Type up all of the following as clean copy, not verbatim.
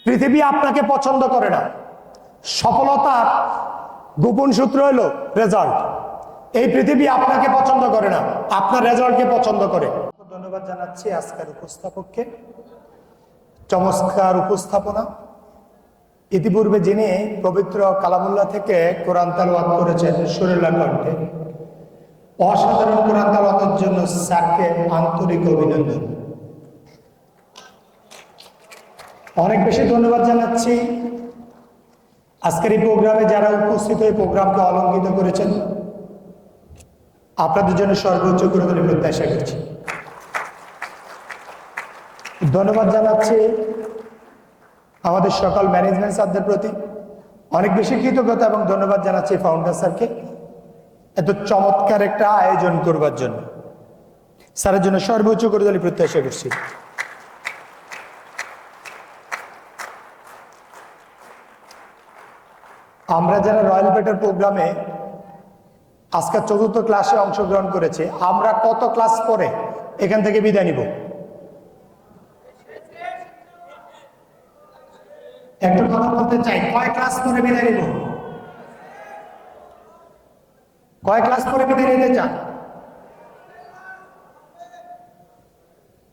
পৃথিবী আপনাকে পছন্দ করে না। সফলতার গোপন সূত্র হলো রেজাল্ট। এই পৃথিবী আপনাকে পছন্দ করে না, আপনার রেজাল্টকে পছন্দ করে। ধন্যবাদ জানাচ্ছি আজকের উপস্থাপককে, চমৎকার উপস্থাপনা। ইতিপূর্বে যিনি পবিত্র কালামুল্লাহ থেকে কোরআন তেলাওয়াত করেছেন সুরেলা কণ্ঠে, অসাধারণ কোরআন তেলাওয়াতের জন্য স্যারকে আন্তরিক অভিনন্দন। অনেক বেশি ধন্যবাদ জানাচ্ছি আজকের এই প্রোগ্রামে যারা উপস্থিত হয়ে প্রোগ্রামকে অলঙ্কৃত করেছেন। আপনাদের জন্য সর্বোচ্চ করে প্রত্যাশা করছি। ধন্যবাদ জানাচ্ছি আমাদের সকল ম্যানেজমেন্ট স্যারদের প্রতি, অনেক বেশি কৃতজ্ঞতা এবং ধন্যবাদ জানাচ্ছি ফাউন্ডার স্যারকে এত চমৎকার একটা আয়োজন করবার জন্য। স্যারের জন্য সর্বোচ্চ করে প্রত্যাশা করছি। আমরা যারা রয়্যাল পেটার প্রোগ্রামে আজকের ৪র্থ ক্লাসে অংশগ্রহণ করেছে, আমরা কত ক্লাস পরে এখান থেকে বিদায় নিব? একটু কথা বলতে চাই, কয় ক্লাস পরে বিদায় নিব? কয় ক্লাস পরে বিদায় নিতে চান?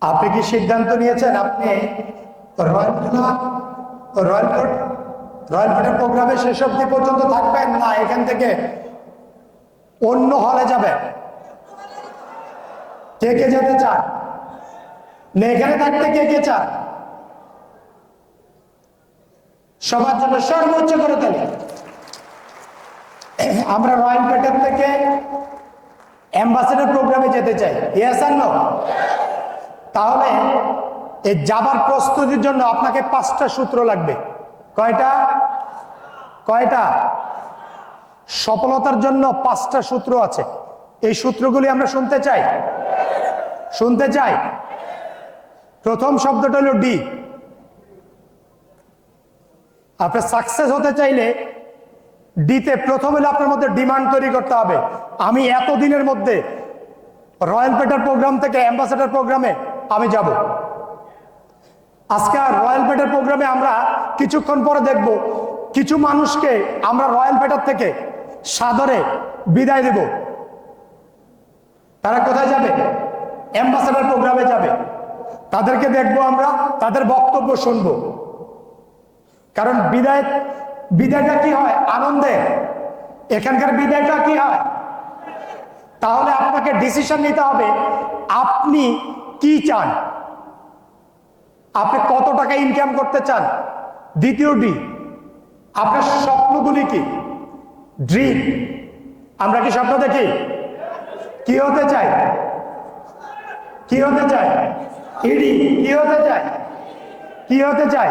আপনি কি সিদ্ধান্ত নিয়েছেন আপনি রয়্যাল পেটার প্রোগ্রামে শেষ অবধি পর্যন্ত থাকবেন, না এখান থেকে অন্য হলে যাবেন? কে কে যেতে চান? না এখানে থাকতে কে কে চান? সবার জন্য সর্বোচ্চ করে দেন। আমরা রয়্যাল পেটার থেকে অ্যাম্বাসেডর প্রোগ্রামে যেতে চাই, ইয়েস আর নো? তাহলে এই যাবার প্রস্তুতির জন্য আপনাকে 5টা সূত্র লাগবে। কয়টা? কয়টা? সফলতার জন্য 5টা সূত্র আছে। এই সূত্রগুলি আমরা শুনতে চাই, শুনতে চাই। প্রথম শব্দটা হলো ডি। আপনি সাকসেস হতে চাইলে ডিতে প্রথম হলে আপনার মধ্যে ডিমান্ড তৈরি করতে হবে। আমি এতদিনের মধ্যে রয়্যাল পেটার প্রোগ্রাম থেকে অ্যাম্বাসেডর প্রোগ্রামে আমি যাব। আজকে রয়্যাল পেটার প্রোগ্রামে আমরা কিছুক্ষণ পরে দেখব কিছু মানুষকে আমরা রয়্যাল পেটার থেকে সাদরে বিদায় দেব। তারা কোথায় যাবে? অ্যাম্বাসেডর প্রোগ্রামে যাবে। তাদেরকে দেখব, আমরা তাদের বক্তব্য শুনব। কারণ বিদায়টা কি হয়? আনন্দে। এখানকার বিদায়টা কি হয়? তাহলে আপনাকে ডিসিশন নিতে হবে আপনি কি চান, আপনি কত টাকা ইনকাম করতে চান। দ্বিতীয় ডি, আপনার স্বপ্নগুলি কি? ড্রিম। আমরা কি স্বপ্ন দেখি? কি হতে চাই? কি হতে চাই? ইডি। কি হতে চাই? কি হতে চাই?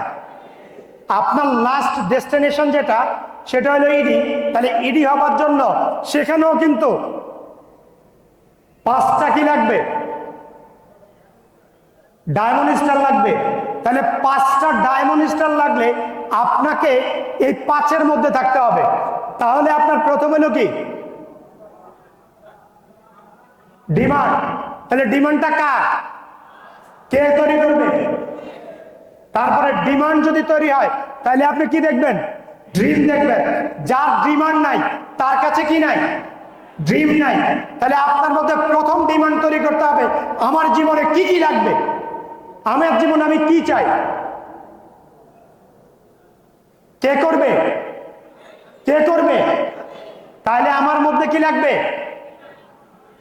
আপনার লাস্ট ডেস্টিনেশন যেটা, সেটা হলো ইডি। তাহলে ইডি হবার জন্য সেখানেও কিন্তু 5টা কি লাগবে? ডায়মন্ড স্টার লাগবে। তাহলে 5টা ডায়মন্ড স্টার লাগলে আপনাকে এই 5-এর মধ্যে থাকতে হবে। তাহলে আপনার প্রথম হলো কি? ডিমান্ড। তাহলে ডিমান্ডটা কার? কে তৈরি করবে? তারপরে ডিমান্ড যদি তৈরি হয় তাহলে আপনি কি দেখবেন? ড্রিম দেখবেন। যার ডিমান্ড নাই তার কাছে কি নাই? ড্রিম নাই। তাহলে আপনার মধ্যে প্রথম ডিমান্ড তৈরি করতে হবে, আমার জীবনে কি কি লাগবে, আমার জীবনে আমি কি চাই। কে করবে? কে করবে? তাহলে আমার মধ্যে কি লাগবে?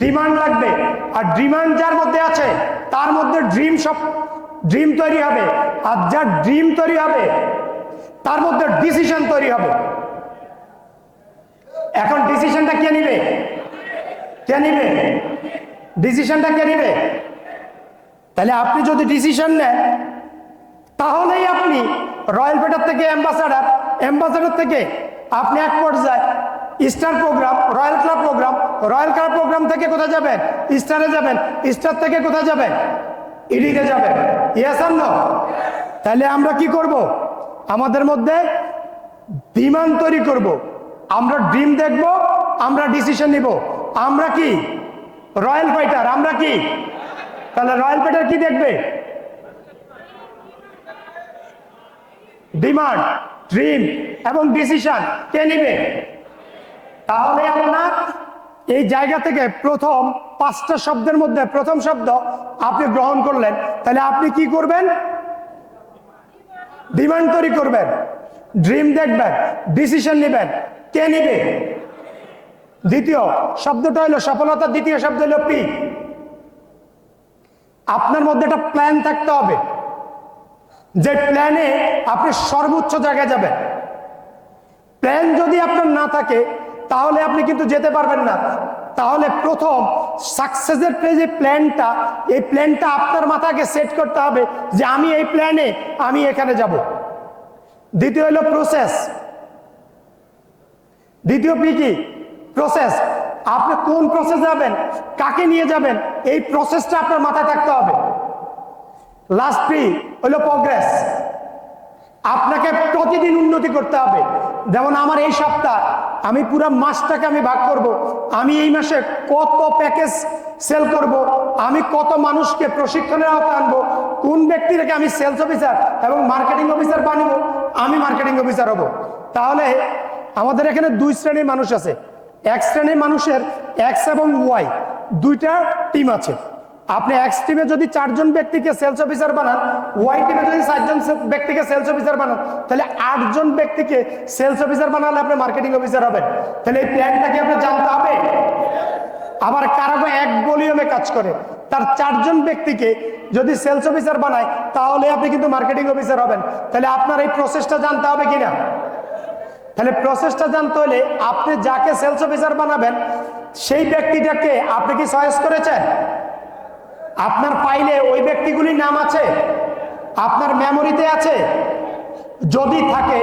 ডিমান্ড লাগবে। আর ডিমান্ড যার মধ্যে আছে তার মধ্যে ড্রিম তৈরি হবে। আর যার ড্রিম তৈরি হবে তার মধ্যে ডিসিশন তৈরি হবে। এখন ডিসিশনটা কে নিবে? কে নিবে? ডিসিশনটা কে নিবে? তাহলে আপনি যদি ডিসিশন নেন তাহলেই আপনি রয়্যাল পেটার থেকে অ্যাম্বাসেডর থেকে আপনি এক পর্যায়ে star program, royal club program, royal club program থেকে কোথায় যাবেন? স্টারে যাবেন। স্টার থেকে কোথায় যাবেন? ইডিতে যাবেন। ইয়েস আর নো? তাহলে আমরা কি করব? আমাদের মধ্যে ডিমান্ড তৈরি করব। আমরা ড্রিম দেখব, আমরা ডিসিশন নিব। আমরা কি? Royal fighter. আমরা কি? তাহলে রয়্যাল ফাইটার কি দেখবে? ডিমান্ড, ড্রিম এবং ডিসিশন কে নিবে? তাহলে আপনার এই জায়গা থেকে প্রথম 5টা শব্দের মধ্যে প্রথম শব্দ আপনি গ্রহণ করলেন, তাহলে আপনি কি করবেন? ডিমান্ড তৈরি করবেন, ড্রিম দেখবেন, ডিসিশন নেবেন। কে নিবে? দ্বিতীয় শব্দটা হলো সফলতার দ্বিতীয় শব্দ হলো পি। আপনার মধ্যে একটা প্ল্যান থাকতে হবে, যে প্ল্যানে আপনি সর্বোচ্চ জায়গায় যাবেন। প্ল্যান যদি আপনার না থাকে তাহলে আপনি কিন্তু যেতে পারবেন না। তাহলে প্রথম সাকসেসের যে প্ল্যানটা, এই প্ল্যানটা আপনার মাথাকে সেট করতে হবে যে আমি এই প্ল্যানে আমি এখানে যাব। দ্বিতীয় হলো প্রসেস। দ্বিতীয় পি কি? প্রসেস। আপনি কোন প্রসেস যাবেন, কাকে নিয়ে যাবেন, এই প্রসেসটা আপনার মাথায় থাকতে হবে। লাস্ট পি হলো প্রগ্রেস। আপনাকে প্রতিদিন উন্নতি করতে হবে। যেমন আমার এই সপ্তাহ আমি পুরো মাসটাকে আমি ভাগ করব, আমি এই মাসে কত প্যাকেজ সেল করব, আমি কত মানুষকে প্রশিক্ষণের আওতায় আনবো, কোন ব্যক্তিটাকে আমি সেলস অফিসার এবং মার্কেটিং অফিসার বানাবো, আমি মার্কেটিং অফিসার হব। তাহলে আমাদের এখানে 2 শ্রেণীর মানুষ আছে। এক শ্রেণীর মানুষের এক্স এবং ওয়াই দুইটা টিম আছে। আপনি এক্স টিমে যদি 4 জন ব্যক্তিকে সেলস অফিসার বানান, ওয়াই টিমে যদি 4 জন ব্যক্তিকে সেলস অফিসার বানান, তাহলে 8 জন ব্যক্তিকে সেলস অফিসার বানালে আপনি মার্কেটিং অফিসার হবেন। তাহলে এই প্ল্যানটাকে আপনি জানতে হবে। আবার কারো এক ভলিউমে কাজ করে, তার 4 জন ব্যক্তিকে যদি সেলস অফিসার বানায় তাহলে আপনি কিন্তু মার্কেটিং অফিসার হবেন। তাহলে আপনার এই প্রসেসটা জানতে হবে কিনা? তাহলে প্রসেসটা জানতে হলে আপনি যাকে সেলস অফিসার বানাবেন সেই ব্যক্তিটাকে আপনি কি চয়েস করেছেন? আপনার ফাইলে ওই ব্যক্তিগুলির নাম আছে? আপনার মেমোরিতে আছে? যদি থাকে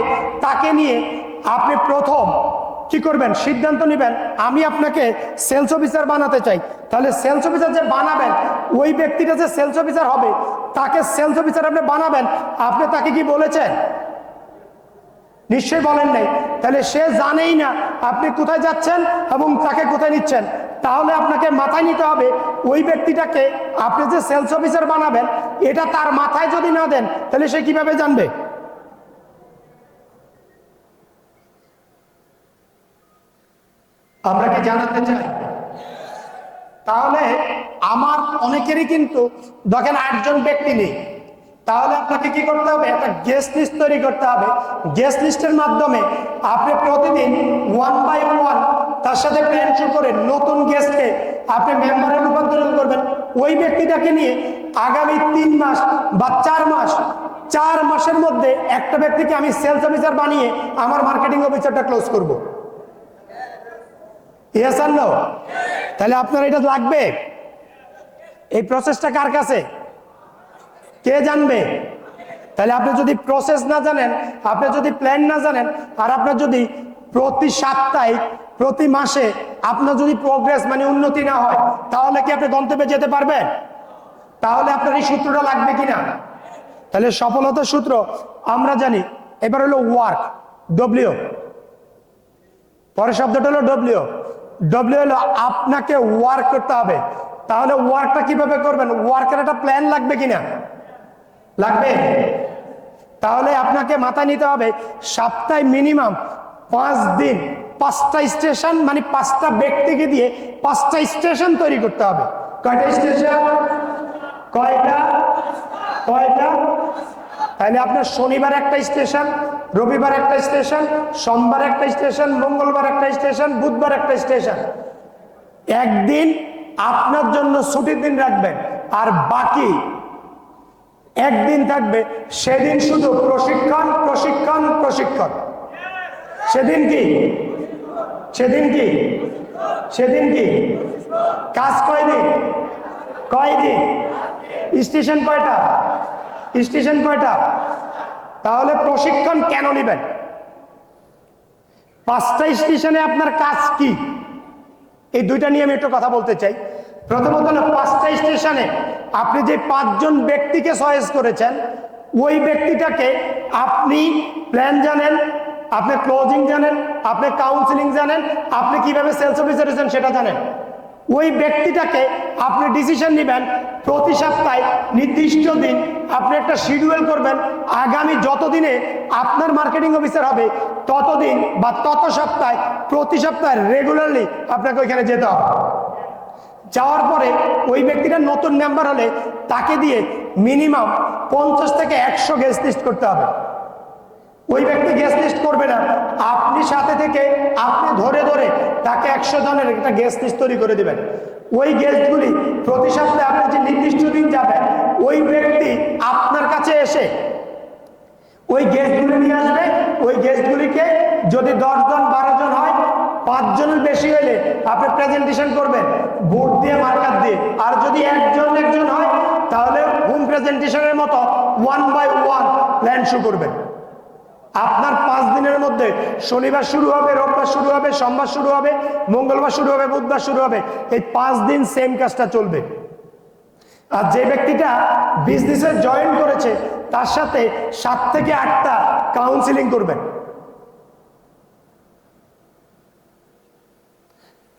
তাকে নিয়ে আপনি প্রথম কি করবেন? সিদ্ধান্ত নেবেন আমি আপনাকে সেলস অফিসার বানাতে চাই। তাহলে সেলস অফিসার যে বানাবেন, ওই ব্যক্তিটা যে সেলস অফিসার হবে তাকে সেলস অফিসার আপনি বানাবেন, আপনি তাকে কি বলেছেন? নিশ্চয়ই বলেন নাই। তাহলে সে জানেই না আপনি কোথায় যাচ্ছেন এবং তাকে কোথায় নিচ্ছেন। তাহলে আপনাকে মাথায় নিতে হবে ওই ব্যক্তিটাকে আপনি যে সেলস অফিসার বানাবেন এটা তার মাথায় যদি না দেন তাহলে সে কিভাবে জানবে? আমরা কি জানাতে চাই? তাহলে আমার অনেকেরই কিন্তু দেখেন 8 জন ব্যক্তি নেই। তাহলে আপনাকে কি করতে হবে? একটা গেস্ট লিস্ট তৈরি করতে হবে। গেস্ট লিস্টের মাধ্যমে আপনি প্রতিদিন 1 বাই 1 তার সাথে প্ল্যান শুরু করে নতুন গেস্টকে আপনি মেম্বারে রূপান্তরিত করবেন। ওই ব্যক্তিটাকে নিয়ে আগামী 3 মাস বা 4 মাস, 4 মাসের মধ্যে একটা ব্যক্তিকে আমি সেলস অফিসার বানিয়ে আমার মার্কেটিং অফিসারটা ক্লোজ করব। ইয়েস আর নো? তাহলে আপনার এটা লাগবে। এই প্রসেসটা কার কাছে? কে জানবে? তাহলে আপনি যদি প্রসেস না জানেন, আপনি যদি প্ল্যান না জানেন, আর আপনার যদি প্রতি সাপ্তাহিক প্রতি মাসে আপনার যদি প্রোগ্রেস মানে উন্নতি না হয়, তাহলে কি আপনি গন্তব্যে যেতে পারবেন? তাহলে আপনার এই সূত্রটা লাগবে কিনা? তাহলে সফলতার সূত্র আমরা জানি। এবার হলো ওয়ার্ক, ডব্লিউ। পরের শব্দটা হলো ডব্লিউ। ডব্লিউ হলো আপনাকে ওয়ার্ক করতে হবে। তাহলে ওয়ার্কটা কিভাবে করবেন? ওয়ার্কের একটা প্ল্যান লাগবে কিনা? লাগবে। তাহলে আপনাকে মাথায় নিতে হবে সপ্তাহে মিনিমাম 5 দিন 5টা স্টেশন মানে 5টা ব্যক্তিকে দিয়ে 5টা স্টেশন তৈরি করতে হবে। কয়টা স্টেশন? কয়টা? তাহলে আপনার শনিবার একটা স্টেশন, রবিবার একটা স্টেশন, সোমবার একটা স্টেশন, মঙ্গলবার একটা স্টেশন, বুধবার একটা স্টেশন। একদিন আপনার জন্য ছুটির দিন রাখবেন, আর বাকি একদিন থাকবে সেদিন শুধু প্রশিক্ষণ প্রশিক্ষণ প্রশিক্ষণ। সেদিন কি? সেদিন কি? সেদিন কি? কাজ কয়দিন? কয়দিন? স্টেশন কয়টা? স্টেশন কয়টা? তাহলে প্রশিক্ষণ কেন নেবেন? 5টা স্টেশনে আপনার কাজ কি? এই দুইটা নিয়ে আমি একটু কথা বলতে চাই। প্রথমত হলো 5টা স্টেশনে আপনি যে 5 জন ব্যক্তিকে চয়েস করেছেন, ওই ব্যক্তিটাকে আপনি প্ল্যান জানেন, আপনি ক্লোজিং জানেন, আপনি কাউন্সিলিং জানেন, আপনি কিভাবে সেলস অফিসার হয়েছেন সেটা জানেন। ওই ব্যক্তিটাকে আপনি ডিসিশন নেবেন প্রতি সপ্তাহে নির্দিষ্ট দিন আপনি একটা শিডিউল করবেন। আগামী যতদিনে আপনার মার্কেটিং অফিসার হবে ততদিন বা তত সপ্তাহে প্রতি সপ্তাহে রেগুলারলি আপনাকে ওইখানে যেতে হবে। যাওয়ার পরে ওই ব্যক্তিটা নতুন মেম্বার হলে তাকে দিয়ে মিনিমাম 50 থেকে 100 গেস্ট লিস্ট করতে হবে। ওই ব্যক্তি গেস্ট লিস্ট করবে না, আপনি সাথে থেকে আপনি ধরে ধরে তাকে 100 জনের একটা গেস্ট লিস্ট তৈরি করে দিবেন। ওই গেস্টগুলি প্রতি সপ্তাহে আপনি যে নির্দিষ্ট দিন যাবেন ওই ব্যক্তি আপনার কাছে এসে ওই গেস্টগুলি নিয়ে আসবে। ওই গেস্টগুলিকে যদি 10 জন 12 জন হয়, 5 জনের বেশি হলে আপনি প্রেজেন্টেশন করবেন বোর্ড দিয়ে মার্কার দিয়ে। আর যদি একজন হয় তাহলে হোম প্রেজেন্টেশনের মতো 1 বাই 1 প্ল্যান শুরু করবেন। আপনার 5 দিনের মধ্যে শনিবার শুরু হবে, রোববার শুরু হবে, সোমবার শুরু হবে, মঙ্গলবার শুরু হবে, বুধবার শুরু হবে। এই 5 দিন সেম কাজটা চলবে। আর যে ব্যক্তিটা বিজনেসে জয়েন করেছে তার সাথে 7 থেকে 8টা কাউন্সিলিং করবেন।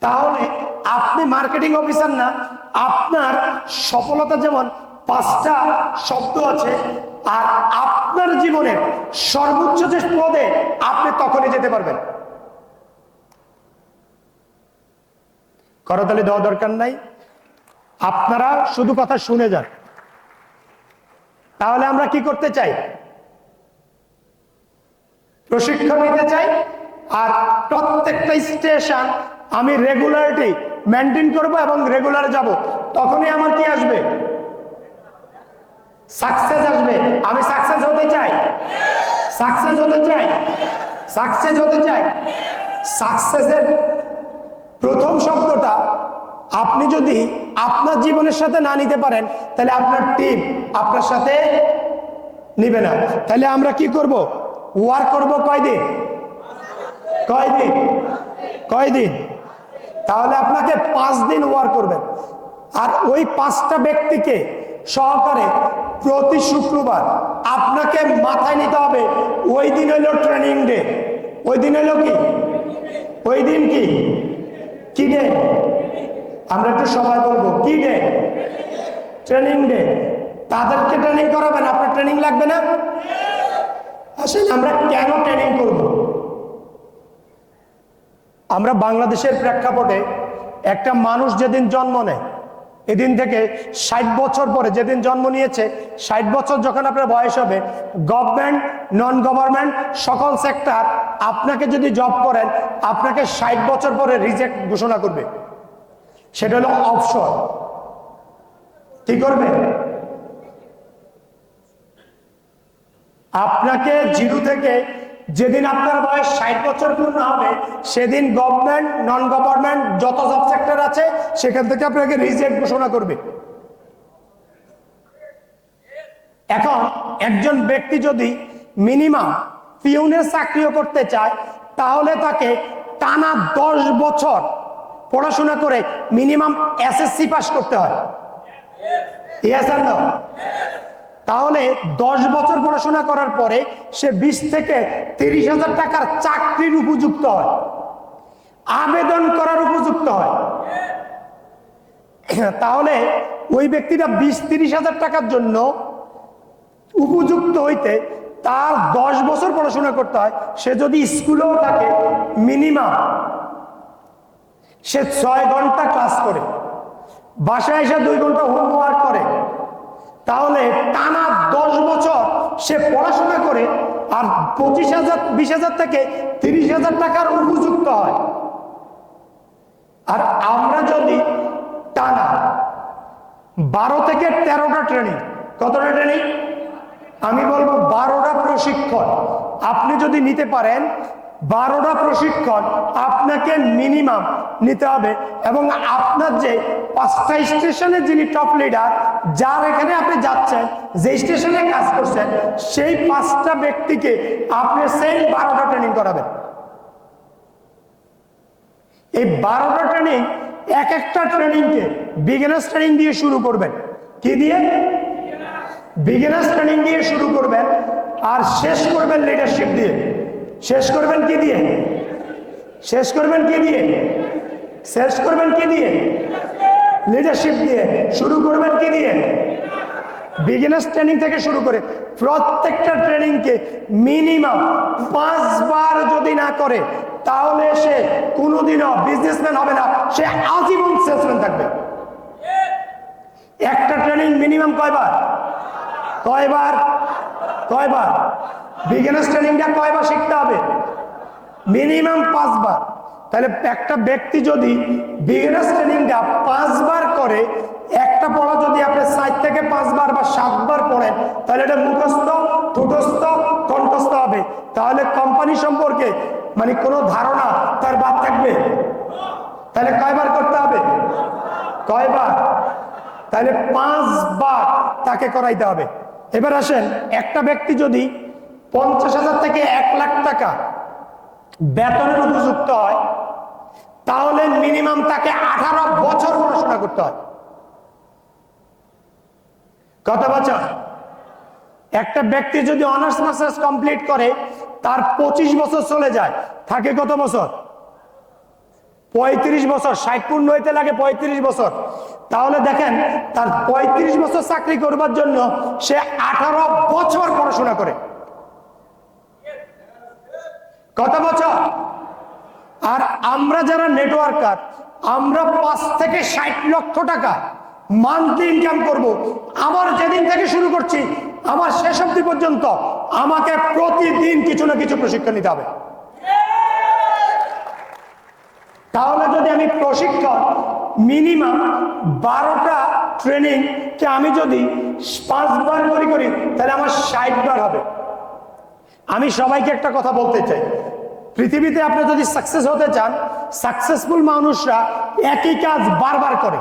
তাহলে আপনি মার্কেটিং অফিসার না, আপনার সফলতা যেমন 5টা শব্দ আছে, আর আপনার জীবনের সর্বোচ্চ যে পদে আপনি তখনই যেতে পারবেন। করতালি দেওয়া দরকার নাই, আপনারা শুধু কথা শুনে যান। তাহলে আমরা কি করতে চাই? প্রশিক্ষণ নিতে চাই। আর প্রত্যেকটা স্টেশন আমি রেগুলারিটি মেনটেন করব এবং রেগুলার যাব, তখনই আমার কি আসবে? সাকসেস আসবে। আমি সাকসেস হতে চাই, সাকসেস হতে চাই, সাকসেস হতে চাই। সাকসেসের প্রথম শব্দটা আপনি যদি আপনার জীবনের সাথে না নিতে পারেন তাহলে আপনার টিম আপনার সাথে নিবে না। তাহলে আমরা কি করব? ওয়ার্ক করব কয়দিন? কয়দিন? কয়দিন? তাহলে আপনাকে 5 দিন ওয়ার্ক করবেন। আর ওই 5টা ব্যক্তিকে সহকারে প্রতি শুক্রবার আপনাকে মাথায় নিতে হবে। ওই দিন হলো ট্রেনিং ডে। ওই দিন হলো কি? ওই দিন কি কি ডে? আমরা একটু সবাই বলবো কি ডে? Training day. তাদেরকে ট্রেনিং করাবেন, আপনার ট্রেনিং লাগবে না? আসলে আমরা কেন ট্রেনিং করব? আমরা বাংলাদেশের প্রেক্ষাপটে একটা মানুষ যেদিন জন্ম নেয় এদিন থেকে 60 বছর পরে, যেদিন জন্ম নিয়েছে 60 বছর যখন আপনার বয়স হবে, গভর্নমেন্ট নন গভর্নমেন্ট সকল সেক্টর আপনাকে যদি জব করেন আপনাকে 60 বছর পরে রিজেক্ট ঘোষণা করবে। সেটা হলো অবসর। কি করবে? আপনাকে জিরো থেকে যেদিন আপনার বয়স 60 বছর পূর্ণ হবে সেদিন গভর্নমেন্ট নন গভর্নমেন্ট যত জব সেক্টর আছে সেখান থেকে আপনাকে রিজেক্ট ঘোষণা করবে। এখন একজন ব্যক্তি যদি মিনিমাম পিউনের চাকরিও করতে চায় তাহলে তাকে টানা 10 বছর পড়াশোনা করে মিনিমাম এসএসসি পাস করতে হয়। তাহলে 10 বছর পড়াশোনা করার পরে সে 20 থেকে 30,000 টাকার চাকরির উপযুক্ত হয়, আবেদন করার উপযুক্ত হয়। তাহলে ওই ব্যক্তিটা 20-30,000 টাকার জন্য উপযুক্ত হইতে তার 10 বছর পড়াশোনা করতে হয়। সে যদি স্কুলেও থাকে মিনিমাম সে 6 ঘন্টা ক্লাস করে, বাসায় এসে 2 ঘন্টা হোমওয়ার্ক করে, তাহলে টানা 10 বছর সে পড়াশোনা করে আর 25,000-20,000 থেকে 30,000 টাকার উপযুক্ত হয়। আর আমরা যদি টানা 12 থেকে 13টা ট্রেনিং, কতটা ট্রেনিং? আমি বলবো 12টা প্রশিক্ষণ আপনি যদি নিতে পারেন, 12টা প্রশিক্ষণ আপনাকে মিনিমাম নিতে হবে। এবং আপনার যে 5টা স্টেশনের যিনি টপ লিডার, যার এখানে আপনি যাচ্ছেন, যে স্টেশনে কাজ করছেন, সেই 5টা ব্যক্তিকে আপনি সেই 12টা ট্রেনিং করাবেন। এই 12টা ট্রেনিং এক একটা ট্রেনিংকে বিগিনার্স ট্রেনিং দিয়ে শুরু করবেন। কি দিয়ে? বিগিনার্স ট্রেনিং দিয়ে শুরু করবেন আর শেষ করবেন লিডারশিপ দিয়ে। শেষ করবেন কি দিয়ে? শেষ করবেন কি দিয়ে? শেষ করবেন কি দিয়ে? লিডারশিপ দিয়ে। শুরু করবেন কি দিয়ে? বিগিনার্স ট্রেনিং থেকে শুরু করে প্রত্যেকটা ট্রেনিংকে মিনিমাম 5 বার যদি না করে তাহলে সে কোনোদিনও বিজনেসম্যান হবে না, সে আজীবন সেলসম্যান থাকবে। একটা ট্রেনিং মিনিমাম কয়বার? বিগিনার্স ট্রেনিংটা কয়বার শিখতে হবে? মিনিমাম 5 বার। তাহলে একটা ব্যক্তি যদি বিগিনার্স ট্রেনিংটা 5 বার করে, একটা পড়া যদি আপনি 4 থেকে 5 বার বা 7 বার পড়েন, তাহলে এটা মুখস্থ, ঠোঁটস্থ, কণ্ঠস্থ হবে। তাহলে কোম্পানি সম্পর্কে মানে কোনো ধারণা তার বাদ থাকবে। তাহলে কয়বার করতে হবে? কয়বার? তাহলে 5 বার তাকে করাইতে হবে। এবার আসেন, একটা ব্যক্তি যদি 50,000 থেকে 1 লাখ টাকা বেতনের উপযুক্ত হয়, তাহলে মিনিমাম তাকে 18 বছর পড়াশোনা করতে হয়। কত বছর? একটা ব্যক্তি যদি অনার্স মাস্টার্স কমপ্লিট করে, তার 25 বছর চলে যায়, থাকে কত বছর? 35 বছর। 60 পূর্ণ হইতে লাগে 35 বছর। তাহলে দেখেন, তার 35 বছর চাকরি করবার জন্য সে 18 বছর পড়াশোনা করে। কত বছর? আর আমরা যারা নেটওয়ার্কার, আমরা 5 থেকে 60 লক্ষ টাকা মান্থলি ইনকাম করব। আমার যেদিন থেকে শুরু করছি আমার শেষ অবধি পর্যন্ত আমাকে প্রতিদিন কিছু না কিছু প্রশিক্ষণ নিতে হবে। তাহলে যদি আমি প্রশিক্ষণ মিনিমাম 12টা ট্রেনিং কে আমি যদি 5 বার করি, তাহলে আমার 60 বার হবে। আমি সবাইকে একটা কথা বলতে চাই, পৃথিবীতে আপনি যদি সাকসেস হতে চান, সাকসেসফুল মানুষরা একই কাজ বারবার করে।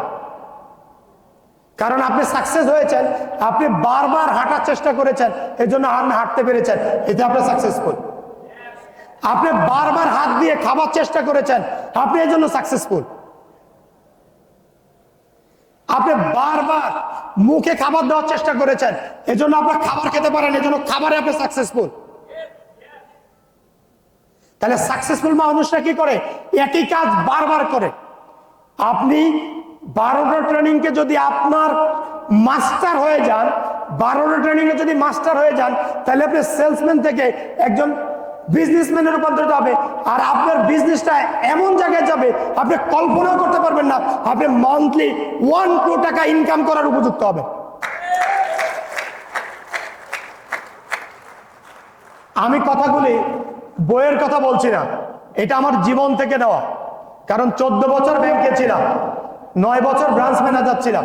কারণ আপনি সাকসেস হয়েছেন, আপনি বারবার হাঁটার চেষ্টা করেছেন, এই জন্য আপনি হাঁটতে পেরেছেন, এতে আপনি সাকসেসফুল। আপনি বারবার হাত দিয়ে খাবার চেষ্টা করেছেন, আপনি এই জন্য সাকসেসফুল। আপনি বারবার মুখে খাবার দেওয়ার চেষ্টা করেছেন, এজন্য আপনার খাবার খেতে পারেন, এজন্য খাবারে আপনি সাকসেসফুল। তাহলে সাকসেসফুল মানুষরা কি করে? একই কাজ বারবার করে। আপনি 12টা ট্রেনিংকে যদি আপনার মাস্টার হয়ে যান, 12টা ট্রেনিংয়ে যদি মাস্টার হয়ে যান, তাহলে আপনি সেলসম্যান থেকে একজন বিজনেসম্যানে রূপান্তরিত হবে। আর আপনার বিজনেসটা এমন জায়গায় যাবে আপনি কল্পনাও করতে পারবেন না। আপনি মান্থলি 1 কোটি টাকা ইনকাম করার উপযুক্ত হবে। আমি কথাগুলি বইয়ের কথা বলছি না, এটা আমার জীবন থেকে নেওয়া। কারণ 14 বছর ব্যাংকে ছিলাম, 9 বছর ব্রাঞ্চ ম্যানেজার ছিলাম,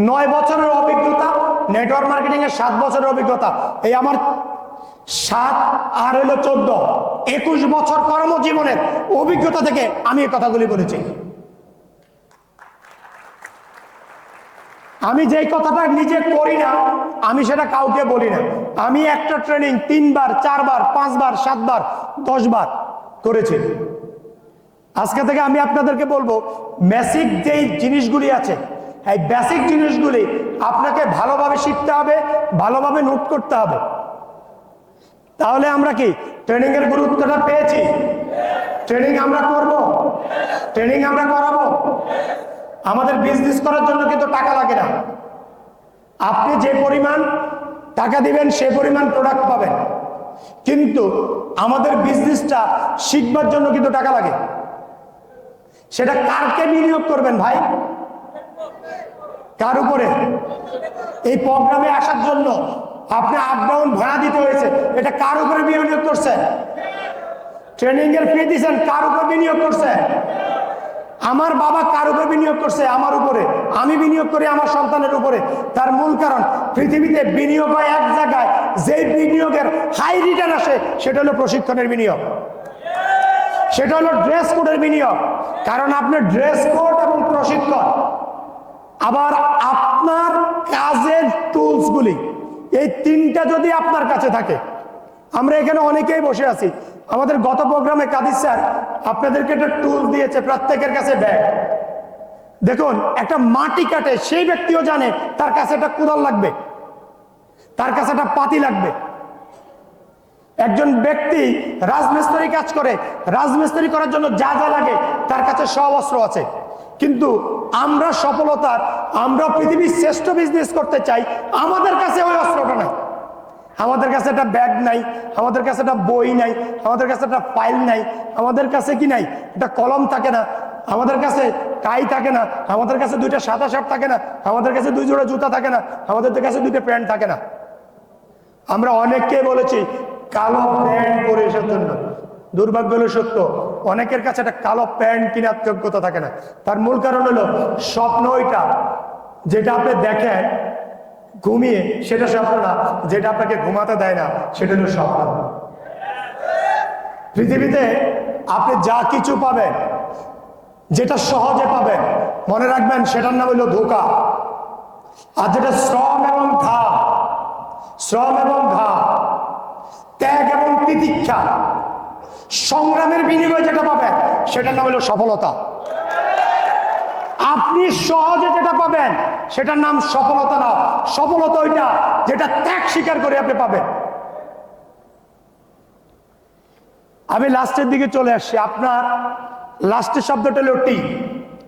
9 বছরের অভিজ্ঞতা, নেটওয়ার্ক মার্কেটিং এর 7 বছরের অভিজ্ঞতা, এই আমার 7 আর হলো 14, 21 বছর কর্মজীবনের অভিজ্ঞতা থেকে আমি এই কথাগুলি বলেছি। আমি যেই কথাটা নিজে করি না, আমি সেটা কাউকে বলি না। আমি একটা ট্রেনিং 3 বার, 4 বার, 5 বার, 7 বার, 10 বার করেছি। আজকে থেকে আমি আপনাদেরকে বলবো, বেসিক যেই জিনিসগুলি আছে, এই বেসিক জিনিসগুলি আপনাকে ভালোভাবে শিখতে হবে, ভালোভাবে নোট করতে হবে। তাহলে আমরা কি ট্রেনিং এর গুরুত্বটা পেয়েছি? ট্রেনিং আমরা করব, ট্রেনিং আমরা করাবো। আমাদের বিজনেস করার জন্য কিন্তু টাকা লাগে না। আপনি যে পরিমাণ টাকা দিবেন সে পরিমাণ প্রোডাক্ট পাবেন, কিন্তু আমাদের বিজনেসটা শিখবার জন্য কিন্তু টাকা লাগে। সেটা কারকে বিনিয়োগ করবেন ভাই? কার উপরে? এই প্রোগ্রামে আসার জন্য আপনি আপ ডাউন ভাড়া দিতে হয়েছে, এটা কার উপরে বিনিয়োগ করছেন? ট্রেনিং এর ফি দিচ্ছেন, কার উপর বিনিয়োগ করছেন? আমার বাবা কার উপরে বিনিয়োগ করছে? আমার উপরে। আমি বিনিয়োগ করি আমার সন্তানের উপরে। তার মূল কারণ, পৃথিবীতে বিনিয়োগ হয় এক জায়গায়, যে বিনিয়োগের হাই রিটার্ন আসে সেটা হলো প্রশিক্ষণের বিনিয়োগ, সেটা হলো ড্রেস কোডের বিনিয়োগ। কারণ আপনার ড্রেস কোড এবং প্রশিক্ষণ, আবার আপনার কাজের টুলসগুলি, এই 3টা যদি আপনার কাছে থাকে, আমরা এখানে অনেকেই বসে আছি, আমাদের গত প্রোগ্রামে কাদির স্যার আপনাদেরকে একটা টুল দিয়েছে, প্রত্যেকের কাছে ব্যাগ। দেখুন, একটা মাটি কাটে সেই ব্যক্তিও জানে তার কাছে একটা কোদাল লাগবে, তার কাছে একটা পাতি লাগবে। একজন ব্যক্তি রাজমিস্ত্রি কাজ করে, রাজমিস্ত্রি করার জন্য যা যা লাগে তার কাছে সব অস্ত্র আছে। কিন্তু আমরা সফলতার, আমরা পৃথিবীর শ্রেষ্ঠ বিজনেস করতে চাই, আমাদের কাছে ওই অস্ত্রটা নাই। আমাদের কাছে একটা ব্যাগ নাই, আমাদের কাছে একটা বই নাই, আমাদের কাছে একটা ফাইল নাই, আমাদের কাছে কি নাই, একটা কলম থাকে না, আমাদের কাছে টাই থাকে না, আমাদের কাছে দুইটা সাদা শার্ট থাকে না, আমাদের কাছে 2 জোড়া জুতা থাকে না, আমাদের কাছে 2টা প্যান্ট থাকে না। আমরা অনেককে বলেছি কালো প্যান্ট পরে আসার জন্য। দুর্ভাগ্য হলো সত্য, অনেকের কাছে একটা কালো প্যান্ট কেনার যোগ্যতা থাকে না। তার মূল কারণ হলো স্বপ্ন ওইটা যেটা আপনি দেখেন ঘুমিয়ে, সেটা স্বপ্ন না। যেটা আপনাকে ঘুমাতে দেয় না সেটা হলো স্বপ্ন। পৃথিবীতে আপনি যা কিছু পাবেন, যেটা সহজে পাবেন, মনে রাখবেন সেটার নাম হলো ধোঁকা। আর যেটা শ্রম এবং ঘাম, শ্রম এবং ঘাম, ত্যাগ এবং তিতিক্ষা, সংগ্রামের বিনিময়ে যেটা পাবেন সেটার নাম হলো সফলতা। আপনি সহজে যেটা পাবেন সেটার নাম সফলতা না। সফলতা ওইটা যেটা ত্যাগ স্বীকার করে আপনি পাবেন। আমি লাস্টের দিকে চলে আসছি। আপনার লাস্টের শব্দটা হলো টি।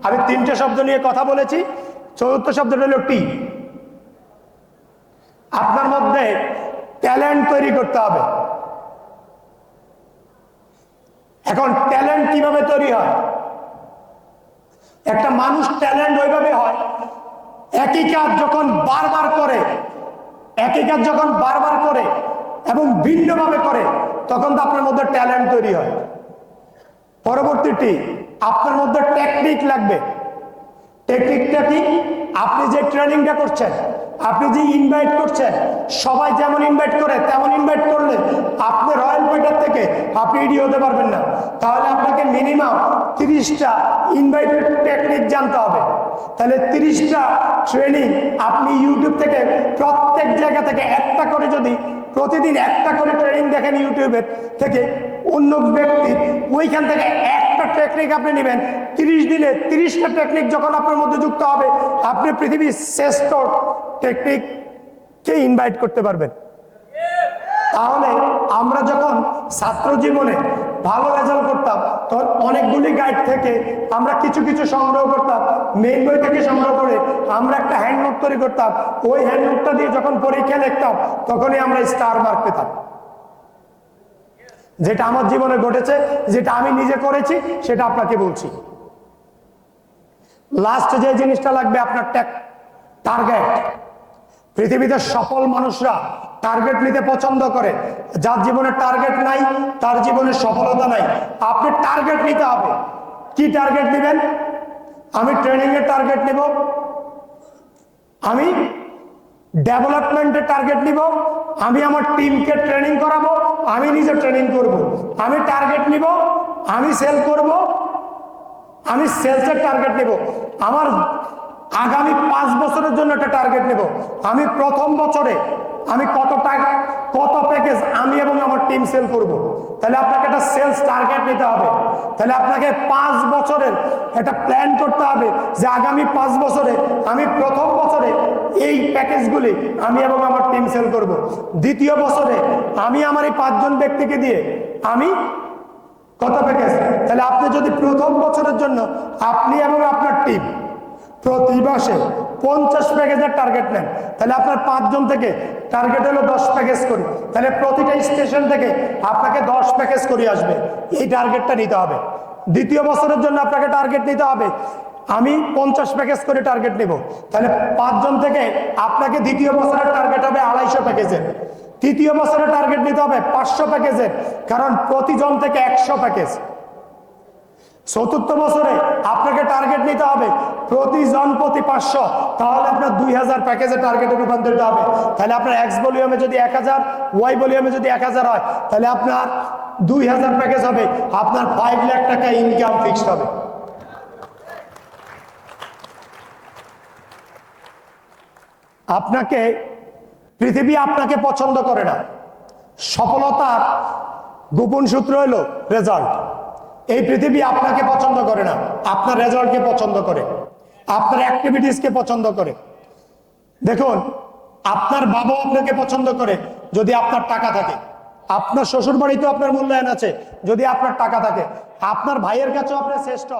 আমি 3টে শব্দ নিয়ে কথা বলেছি, 4র্থ শব্দটা হলো টি। আপনার মধ্যে ট্যালেন্ট তৈরি করতে হবে। এখন ট্যালেন্ট কিভাবে তৈরি হয়? একটা মানুষ ট্যালেন্ট ওইভাবে হয়, একই কাজ যখন বারবার করে, একই কাজ যখন বারবার করে এবং ভিন্নভাবে করে, তখন তো আপনার মধ্যে ট্যালেন্ট তৈরি হয়। পরবর্তীটি, আপনার মধ্যে টেকনিক লাগবে। টেকনিকটা কি? আপনি যে ট্রেনিংটা করছেন, আপনি যে ইনভাইট করছেন, সবাই যেমন ইনভাইট করে তেমন ইনভাইট করলে আপনি রয়্যাল পেটার থেকে আপনি ইডি হতে পারবেন না। তাহলে আপনাকে মিনিমাম 30টা ইনভাইটের টেকনিক জানতে হবে। তাহলে 30টা ট্রেনিং আপনি ইউটিউব থেকে, প্রত্যেক জায়গা থেকে একটা করে, যদি প্রতিদিন একটা করে ট্রেনিং দেখেন ইউটিউবের থেকে অন্য ব্যক্তি, ওইখান থেকে একটা টেকনিক আপনি নেবেন, 30 দিনে 30টা টেকনিক যখন আপনার মধ্যে যুক্ত হবে, আপনি পৃথিবীর শ্রেষ্ঠ টেকনিককে ইনভাইট করতে পারবেন। তাহলে আমরা যখন ছাত্র জীবনে ভালো রেজাল্ট করতাম, তখন অনেকগুলি গাইড থেকে আমরা কিছু কিছু সংগ্রহ করতাম, মেইন বই থেকে সংগ্রহ করে আমরা একটা হ্যান্ডনোট তৈরি করতাম। ওই হ্যান্ডনোটটা দিয়ে যখন পরীক্ষা লিখতাম, তখনই আমরা স্টার মার্ক পেতাম। যেটা আমার জীবনে ঘটেছে, যেটা আমি নিজে করেছি, সেটা আপনাকে বলছি। লাস্ট যে জিনিসটা লাগবে, আপনার টার্গেট। পৃথিবীতে সফল মানুষরা টার্গেট নিতে পছন্দ করে। যার জীবনে টার্গেট নাই, তার জীবনে সফলতা নাই। আপনি টার্গেট নিতে হবে। কি টার্গেট নেবেন? আমি ট্রেনিং এর টার্গেট নিব, আমি ডেভেলপমেন্টের টার্গেট নিব, আমি আমার টিমকে ট্রেনিং করাবো, আমি নিজে ট্রেনিং করব। আমি টার্গেট নিব, আমি সেল করব, আমি সেলসের টার্গেট নেব। আমার আগামী 5 বছরের জন্য একটা টার্গেট নেব। আমি প্রথম বছরে আমি কত টাকা, কত প্যাকেজ আমি এবং আমার টিম সেল করব। তাহলে আপনাকে একটা সেলস টার্গেট নিতে হবে। তাহলে আপনাকে 5 বছরের একটা প্ল্যান করতে হবে যে আগামী 5 বছরে আমি প্রথম বছরে এই প্যাকেজগুলি আমি এবং আমার টিম সেল করব। দ্বিতীয় বছরে আমি আমার এই 5 জন ব্যক্তিকে দিয়ে আমি কত প্যাকেজ। তাহলে আপনি যদি প্রথম বছরের জন্য আপনি এবং আপনার টিম প্রতি মাসে 50 প্যাকেজের টার্গেট নেন, তাহলে আপনার 5 জন থেকে টার্গেট হলো 10 প্যাকেজ করি, তাহলে প্রতিটা স্টেশন থেকে আপনাকে 10 প্যাকেজ করে আসবে। এই টার্গেটটা নিতে হবে। দ্বিতীয় বছরের জন্য আপনাকে টার্গেট নিতে হবে আমি 50 প্যাকেজ করে টার্গেট নেব। তাহলে 5 জন থেকে আপনাকে দ্বিতীয় বছরের টার্গেট হবে 250 প্যাকেজের। তৃতীয় বছরের টার্গেট নিতে হবে 500 প্যাকেজের, কারণ প্রতিজন থেকে 100 প্যাকেজ। চতুর্থ বছরে আপনাকে টার্গেট নিতে হবে প্রতিজন প্রতি 500, তাহলে আপনার 2000 প্যাকেজের টার্গেটে রূপান্তরিত হবে। তাহলে আপনার এক্স ভলিউমে যদি 1000, ওয়াই ভলিউমে যদি 1000 হয়, তাহলে আপনার 2000 প্যাকেজ হবে, আপনার 5 লাখ টাকা ইনকাম ফিক্সড হবে। আপনাকে পৃথিবী আপনাকে পছন্দ করে না। সফলতার গোপন সূত্র হলো রেজাল্ট। এই পৃথিবী আপনাকে পছন্দ করে না, আপনার রেজাল্টকে পছন্দ করে, আপনার অ্যাক্টিভিটিসকে পছন্দ করে। দেখুন, আপনার বাবা আপনাকে পছন্দ করে যদি আপনার টাকা থাকে, আপনার শ্বশুর বাড়িতেও আপনার মূল্যায়ন আছে যদি আপনার টাকা থাকে, আপনার ভাইয়ের কাছেও আপনার শ্রেষ্ঠ।